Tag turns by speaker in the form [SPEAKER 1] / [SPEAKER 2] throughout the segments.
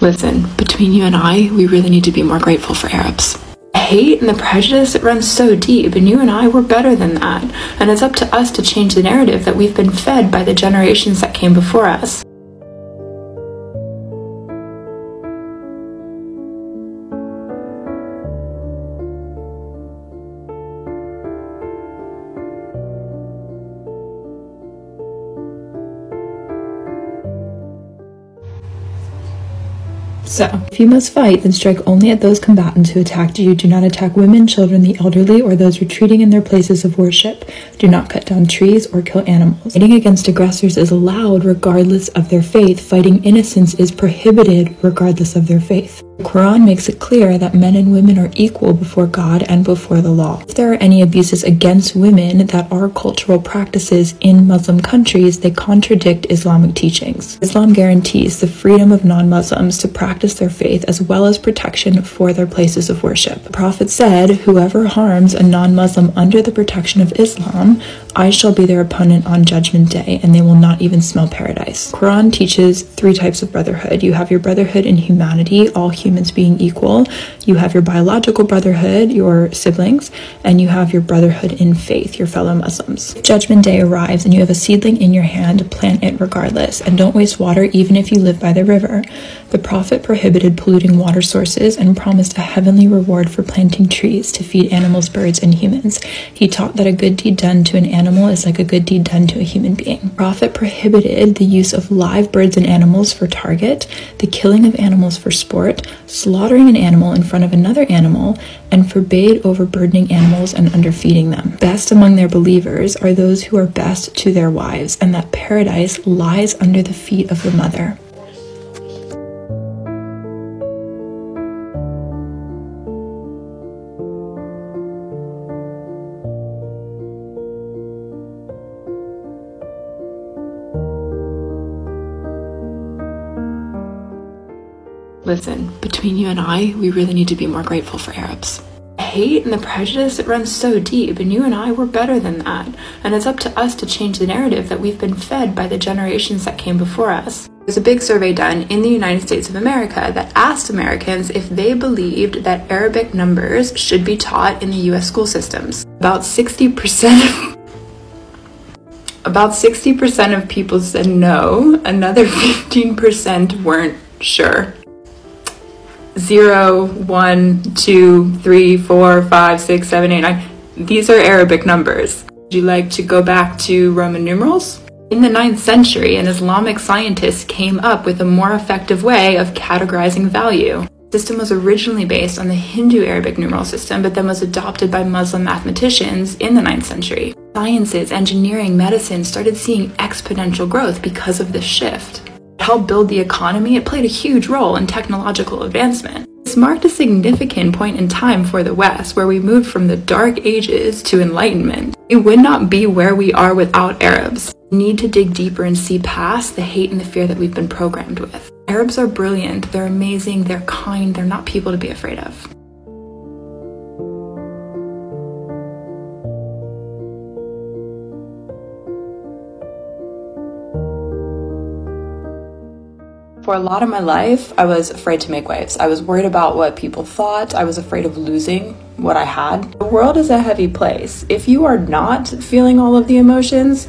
[SPEAKER 1] Listen, between you and I, we really need to be more grateful for Arabs. The hate and the prejudice, it runs so deep, and you and I, we're better than that. And it's up to us to change the narrative that we've been fed by the generations that came before us.
[SPEAKER 2] So, if you must fight, then strike only at those combatants who attacked you. Do not attack women, children, the elderly, or those retreating in their places of worship. Do not cut down trees or kill animals. Fighting against aggressors is allowed regardless of their faith. Fighting innocents is prohibited regardless of their faith. The Qur'an makes it clear that men and women are equal before God and before the law. If there are any abuses against women that are cultural practices in Muslim countries, they contradict Islamic teachings. Islam guarantees the freedom of non-Muslims to practice their faith as well as protection for their places of worship. The Prophet said, "Whoever harms a non-Muslim under the protection of Islam, I shall be their opponent on Judgment Day, and they will not even smell paradise." Quran teaches 3 types of brotherhood. You have your brotherhood in humanity, all humans being equal. You have your biological brotherhood, your siblings, and you have your brotherhood in faith, your fellow Muslims. If Judgment Day arrives and you have a seedling in your hand, plant it regardless, and don't waste water even if you live by the river. The Prophet prohibited polluting water sources and promised a heavenly reward for planting trees to feed animals, birds, and humans. He taught that a good deed done to an animal is like a good deed done to a human being. The Prophet prohibited the use of live birds and animals for target, the killing of animals for sport, slaughtering an animal in front of another animal, and forbade overburdening animals and underfeeding them. Best among their believers are those who are best to their wives, and that paradise lies under the feet of the mother.
[SPEAKER 1] Listen, between you and I, we really need to be more grateful for Arabs. The hate and the prejudice, it runs so deep, and you and I, we're better than that. And it's up to us to change the narrative that we've been fed by the generations that came before us. There's a big survey done in the United States of America that asked Americans if they believed that Arabic numbers should be taught in the US school systems. About 60% of people said no, another 15% weren't sure. 0, 1, 2, 3, 4, 5, 6, 7, 8, 9. These are Arabic numbers. Would you like to go back to Roman numerals? In the 9th century, an Islamic scientist came up with a more effective way of categorizing value. The system was originally based on the Hindu Arabic numeral system, but then was adopted by Muslim mathematicians in the 9th century. Sciences, engineering, medicine started seeing exponential growth because of this shift. It helped build the economy. It played a huge role in technological advancement. This marked a significant point in time for the West, where we moved from the Dark Ages to Enlightenment. We would not be where we are without Arabs. We need to dig deeper and see past the hate and the fear that we've been programmed with. Arabs are brilliant, they're amazing, they're kind, they're not people to be afraid of. For a lot of my life, I was afraid to make waves. I was worried about what people thought. I was afraid of losing what I had. The world is a heavy place. If you are not feeling all of the emotions,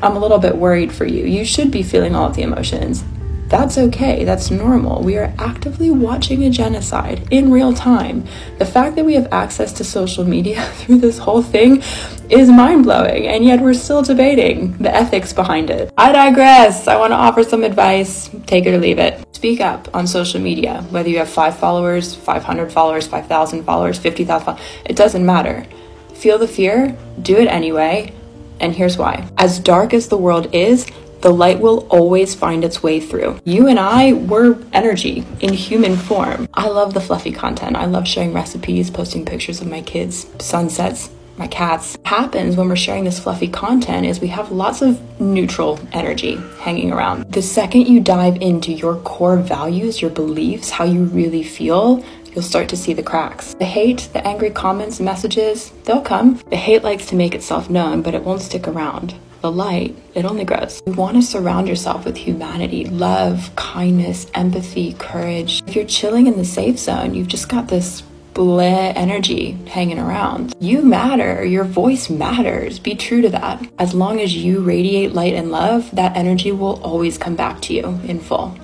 [SPEAKER 1] I'm a little bit worried for you. You should be feeling all of the emotions. That's okay, that's normal. We are actively watching a genocide in real time. The fact that we have access to social media through this whole thing is mind-blowing, and yet we're still debating the ethics behind it. I digress. I want to offer some advice. Take it or leave it. Speak up on social media, whether you have 5 followers, 500 followers, 5,000 followers, 50,000 followers, it doesn't matter. Feel the fear, do it anyway, and here's why. As dark as the world is, the light will always find its way through. You and I, we're energy in human form. I love the fluffy content. I love sharing recipes, posting pictures of my kids, sunsets, my cats. What happens when we're sharing this fluffy content is we have lots of neutral energy hanging around. The second you dive into your core values, your beliefs, how you really feel, you'll start to see the cracks. The hate, the angry comments, messages, they'll come. The hate likes to make itself known, but it won't stick around. the light, it only grows. You want to surround yourself with humanity, love, kindness, empathy, courage. If you're chilling in the safe zone, you've just got this bleh energy hanging around. You matter. Your voice matters. Be true to that. As long as you radiate light and love, that energy will always come back to you in full.